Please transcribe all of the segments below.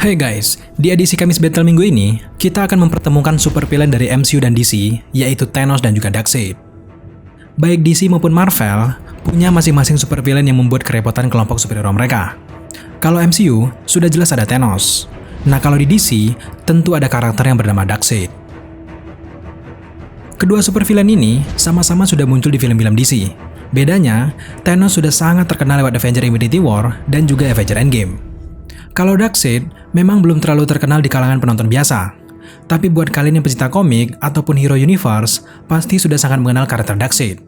Hey guys, di edisi Kamis Battle minggu ini, kita akan mempertemukan super villain dari MCU dan DC, yaitu Thanos dan juga Darkseid. Baik DC maupun Marvel, punya masing-masing super villain yang membuat kerepotan kelompok superhero mereka. Kalau MCU, sudah jelas ada Thanos. Nah kalau di DC, tentu ada karakter yang bernama Darkseid. Kedua super villain ini sama-sama sudah muncul di film-film DC. Bedanya, Thanos sudah sangat terkenal lewat Avengers Infinity War dan juga Avengers Endgame. Kalau Darkseid memang belum terlalu terkenal di kalangan penonton biasa. Tapi buat kalian yang pecinta komik ataupun hero universe, pasti sudah sangat mengenal karakter Darkseid.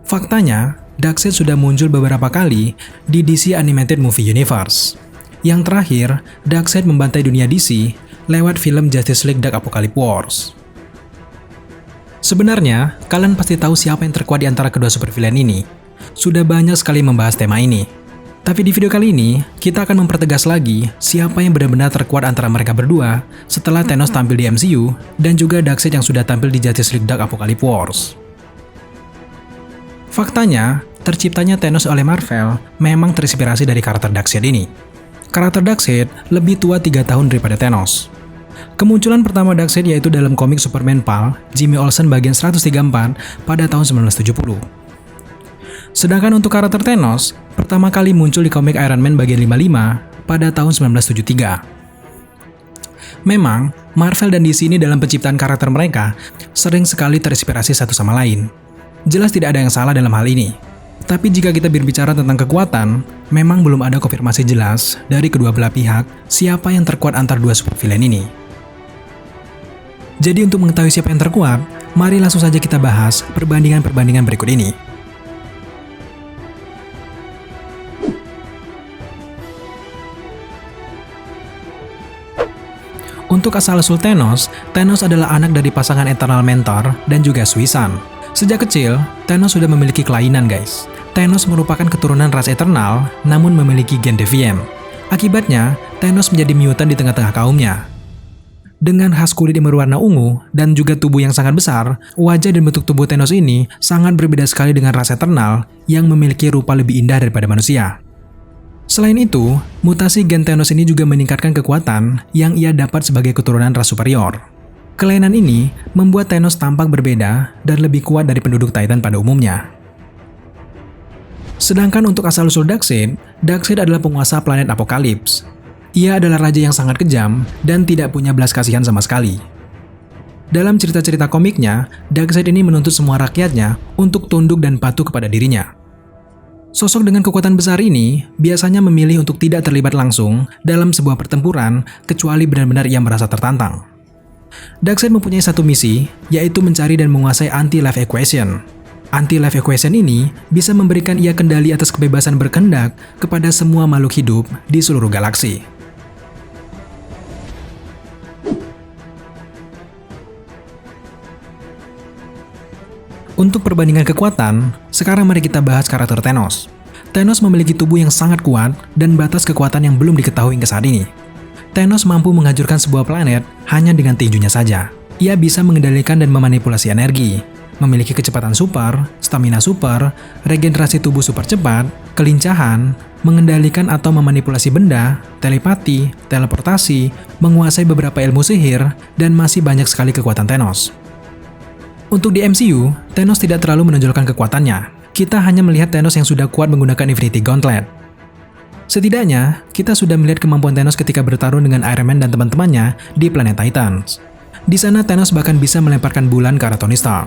Faktanya, Darkseid sudah muncul beberapa kali di DC Animated Movie Universe. Yang terakhir, Darkseid membantai dunia DC lewat film Justice League Dark Apokalips Wars. Sebenarnya, kalian pasti tahu siapa yang terkuat di antara kedua supervillain ini. Sudah banyak sekali membahas tema ini. Tapi di video kali ini, kita akan mempertegas lagi siapa yang benar-benar terkuat antara mereka berdua setelah Thanos tampil di MCU dan juga Darkseid yang sudah tampil di Justice League Dark Apokalips Wars. Faktanya, terciptanya Thanos oleh Marvel memang terinspirasi dari karakter Darkseid ini. Karakter Darkseid lebih tua 3 tahun daripada Thanos. Kemunculan pertama Darkseid yaitu dalam komik Superman Pal, Jimmy Olsen bagian 134 pada tahun 1970. Sedangkan untuk karakter Thanos, pertama kali muncul di komik Iron Man bagian 55 pada tahun 1973. Memang, Marvel dan DC ini dalam penciptaan karakter mereka sering sekali terinspirasi satu sama lain. Jelas tidak ada yang salah dalam hal ini. Tapi jika kita berbicara tentang kekuatan, memang belum ada konfirmasi jelas dari kedua belah pihak siapa yang terkuat antara dua supervillain ini. Jadi untuk mengetahui siapa yang terkuat, mari langsung saja kita bahas perbandingan-perbandingan berikut ini. Untuk asal-usul Thanos adalah anak dari pasangan Eternal Mentor dan juga Suisan. Sejak kecil, Thanos sudah memiliki kelainan guys. Thanos merupakan keturunan ras Eternal, namun memiliki gen Deviant. Akibatnya, Thanos menjadi mutant di tengah-tengah kaumnya. Dengan khas kulit yang berwarna ungu dan juga tubuh yang sangat besar, wajah dan bentuk tubuh Thanos ini sangat berbeda sekali dengan ras Eternal yang memiliki rupa lebih indah daripada manusia. Selain itu, mutasi gen Thanos ini juga meningkatkan kekuatan yang ia dapat sebagai keturunan ras superior. Kelainan ini membuat Thanos tampak berbeda dan lebih kuat dari penduduk Titan pada umumnya. Sedangkan untuk asal-usul Darkseid adalah penguasa planet Apokalips. Ia adalah raja yang sangat kejam dan tidak punya belas kasihan sama sekali. Dalam cerita-cerita komiknya, Darkseid ini menuntut semua rakyatnya untuk tunduk dan patuh kepada dirinya. Sosok dengan kekuatan besar ini biasanya memilih untuk tidak terlibat langsung dalam sebuah pertempuran kecuali benar-benar ia merasa tertantang. Darkseid mempunyai satu misi, yaitu mencari dan menguasai Anti-Life Equation. Anti-Life Equation ini bisa memberikan ia kendali atas kebebasan berkehendak kepada semua makhluk hidup di seluruh galaksi. Untuk perbandingan kekuatan, sekarang mari kita bahas karakter Thanos. Thanos memiliki tubuh yang sangat kuat dan batas kekuatan yang belum diketahui hingga saat ini. Thanos mampu menghancurkan sebuah planet hanya dengan tinjunya saja. Ia bisa mengendalikan dan memanipulasi energi, memiliki kecepatan super, stamina super, regenerasi tubuh super cepat, kelincahan, mengendalikan atau memanipulasi benda, telepati, teleportasi, menguasai beberapa ilmu sihir, dan masih banyak sekali kekuatan Thanos. Untuk di MCU, Thanos tidak terlalu menonjolkan kekuatannya. Kita hanya melihat Thanos yang sudah kuat menggunakan Infinity Gauntlet. Setidaknya, kita sudah melihat kemampuan Thanos ketika bertarung dengan Iron Man dan teman-temannya di planet Titans. Di sana Thanos bahkan bisa melemparkan bulan ke arah Tony Stark.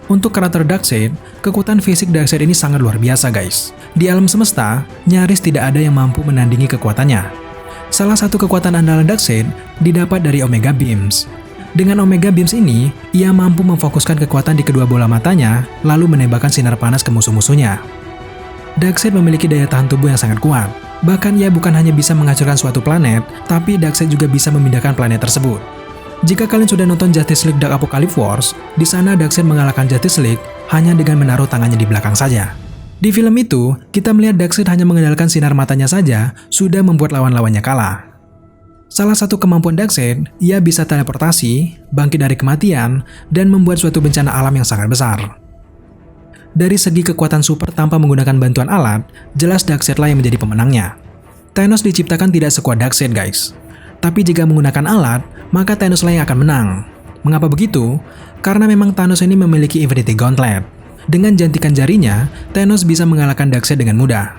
Untuk karakter Darkseid, kekuatan fisik Darkseid ini sangat luar biasa guys. Di alam semesta, nyaris tidak ada yang mampu menandingi kekuatannya. Salah satu kekuatan andalan Darkseid didapat dari Omega Beams. Dengan Omega Beams ini, ia mampu memfokuskan kekuatan di kedua bola matanya, lalu menembakkan sinar panas ke musuh-musuhnya. Darkseid memiliki daya tahan tubuh yang sangat kuat. Bahkan ia bukan hanya bisa menghancurkan suatu planet, tapi Darkseid juga bisa memindahkan planet tersebut. Jika kalian sudah nonton Justice League Dark Apokalips Wars, di sana Darkseid mengalahkan Justice League hanya dengan menaruh tangannya di belakang saja. Di film itu, kita melihat Darkseid hanya mengandalkan sinar matanya saja, sudah membuat lawan-lawannya kalah. Salah satu kemampuan Darkseid, ia bisa teleportasi, bangkit dari kematian, dan membuat suatu bencana alam yang sangat besar. Dari segi kekuatan super tanpa menggunakan bantuan alat, jelas Darkseid lah yang menjadi pemenangnya. Thanos diciptakan tidak sekuat Darkseid guys. Tapi jika menggunakan alat, maka Thanos lah yang akan menang. Mengapa begitu? Karena memang Thanos ini memiliki Infinity Gauntlet. Dengan jentikan jarinya, Thanos bisa mengalahkan Darkseid dengan mudah.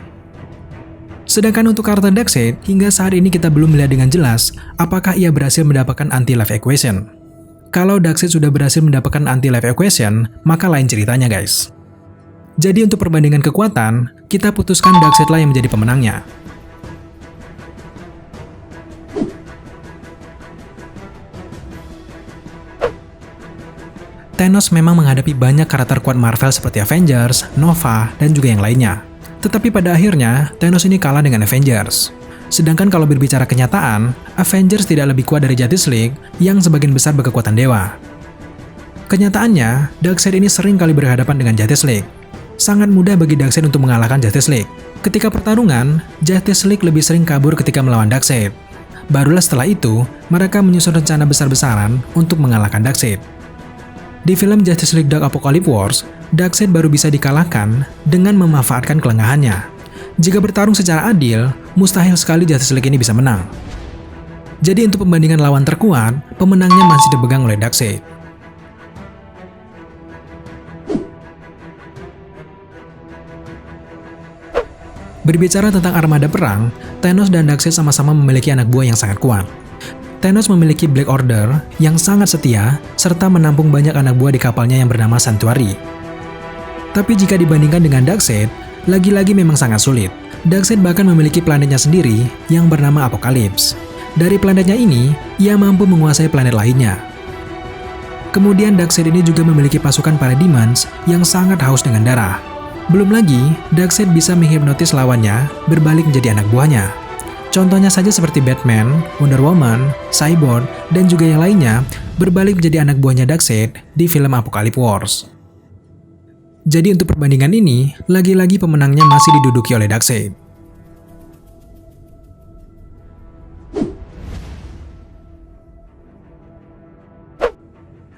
Sedangkan untuk karakter Darkseid, hingga saat ini kita belum melihat dengan jelas apakah ia berhasil mendapatkan Anti-Life Equation. Kalau Darkseid sudah berhasil mendapatkan Anti-Life Equation, maka lain ceritanya guys. Jadi untuk perbandingan kekuatan, kita putuskan Darkseid lah yang menjadi pemenangnya. Thanos memang menghadapi banyak karakter kuat Marvel seperti Avengers, Nova, dan juga yang lainnya. Tetapi pada akhirnya, Thanos ini kalah dengan Avengers. Sedangkan kalau berbicara kenyataan, Avengers tidak lebih kuat dari Justice League yang sebagian besar berkekuatan dewa. Kenyataannya, Darkseid ini sering kali berhadapan dengan Justice League. Sangat mudah bagi Darkseid untuk mengalahkan Justice League. Ketika pertarungan, Justice League lebih sering kabur ketika melawan Darkseid. Barulah setelah itu, mereka menyusun rencana besar-besaran untuk mengalahkan Darkseid. Di film Justice League Dark Apokolips Wars, Darkseid baru bisa dikalahkan dengan memanfaatkan kelengahannya. Jika bertarung secara adil, mustahil sekali Justice League ini bisa menang. Jadi untuk pembandingan lawan terkuat, pemenangnya masih dipegang oleh Darkseid. Berbicara tentang armada perang, Thanos dan Darkseid sama-sama memiliki anak buah yang sangat kuat. Thanos memiliki Black Order yang sangat setia serta menampung banyak anak buah di kapalnya yang bernama Sanctuary. Tapi jika dibandingkan dengan Darkseid, lagi-lagi memang sangat sulit. Darkseid bahkan memiliki planetnya sendiri yang bernama Apokolips. Dari planetnya ini, ia mampu menguasai planet lainnya. Kemudian Darkseid ini juga memiliki pasukan Parademons yang sangat haus dengan darah. Belum lagi, Darkseid bisa menghipnotis lawannya berbalik menjadi anak buahnya. Contohnya saja seperti Batman, Wonder Woman, Cyborg, dan juga yang lainnya berbalik menjadi anak buahnya Darkseid di film Apokolips Wars. Jadi untuk perbandingan ini, lagi-lagi pemenangnya masih diduduki oleh Darkseid.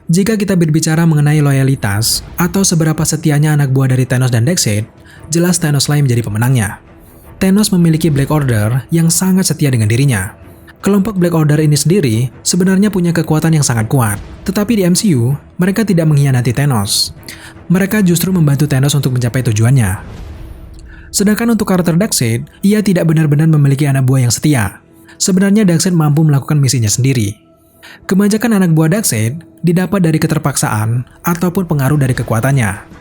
Jika kita berbicara mengenai loyalitas atau seberapa setianya anak buah dari Thanos dan Darkseid, jelas Thanos lah yang menjadi pemenangnya. Thanos memiliki Black Order yang sangat setia dengan dirinya. Kelompok Black Order ini sendiri sebenarnya punya kekuatan yang sangat kuat, tetapi di MCU, mereka tidak mengkhianati Thanos. Mereka justru membantu Thanos untuk mencapai tujuannya. Sedangkan untuk karakter Darkseid, ia tidak benar-benar memiliki anak buah yang setia. Sebenarnya Darkseid mampu melakukan misinya sendiri. Kebanyakan anak buah Darkseid didapat dari keterpaksaan ataupun pengaruh dari kekuatannya.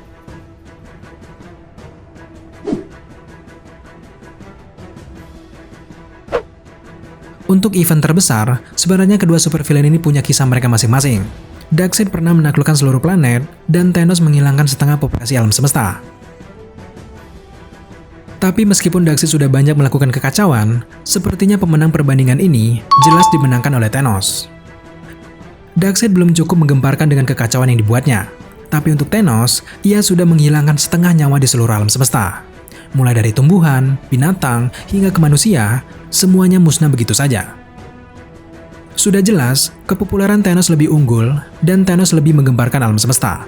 Untuk event terbesar, sebenarnya kedua supervillain ini punya kisah mereka masing-masing. Darkseid pernah menaklukkan seluruh planet, dan Thanos menghilangkan setengah populasi alam semesta. Tapi meskipun Darkseid sudah banyak melakukan kekacauan, sepertinya pemenang perbandingan ini jelas dimenangkan oleh Thanos. Darkseid belum cukup menggemparkan dengan kekacauan yang dibuatnya, tapi untuk Thanos, ia sudah menghilangkan setengah nyawa di seluruh alam semesta. Mulai dari tumbuhan, binatang, hingga ke manusia, semuanya musnah begitu saja. Sudah jelas, kepopuleran Thanos lebih unggul, dan Thanos lebih menggemparkan alam semesta.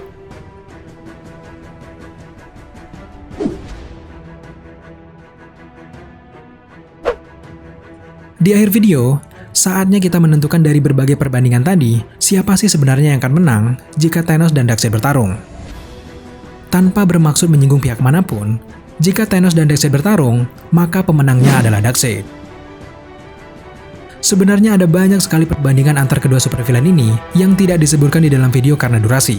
Di akhir video, saatnya kita menentukan dari berbagai perbandingan tadi, siapa sih sebenarnya yang akan menang jika Thanos dan Darkseid bertarung. Tanpa bermaksud menyinggung pihak manapun, jika Thanos dan Darkseid bertarung, maka pemenangnya adalah Darkseid. Sebenarnya ada banyak sekali perbandingan antar kedua supervillain ini yang tidak disebutkan di dalam video karena durasi.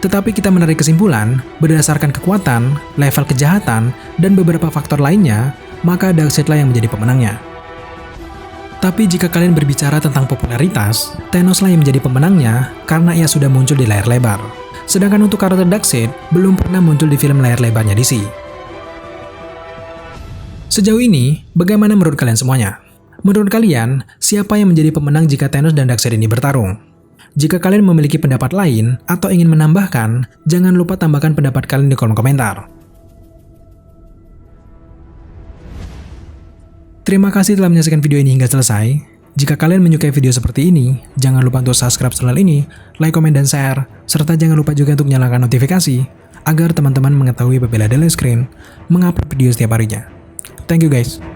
Tetapi kita menarik kesimpulan, berdasarkan kekuatan, level kejahatan, dan beberapa faktor lainnya, maka Darkseid lah yang menjadi pemenangnya. Tapi jika kalian berbicara tentang popularitas, Thanos lah yang menjadi pemenangnya karena ia sudah muncul di layar lebar. Sedangkan untuk karakter Darkseid belum pernah muncul di film layar lebarnya DC. Sejauh ini, bagaimana menurut kalian semuanya? Menurut kalian, siapa yang menjadi pemenang jika Thanos dan Darkseid ini bertarung? Jika kalian memiliki pendapat lain atau ingin menambahkan, jangan lupa tambahkan pendapat kalian di kolom komentar. Terima kasih telah menyaksikan video ini hingga selesai. Jika kalian menyukai video seperti ini, jangan lupa untuk subscribe channel ini, like, komen, dan share, serta jangan lupa juga untuk nyalakan notifikasi, agar teman-teman mengetahui apabila Daily Screen mengupload video setiap harinya. Thank you guys.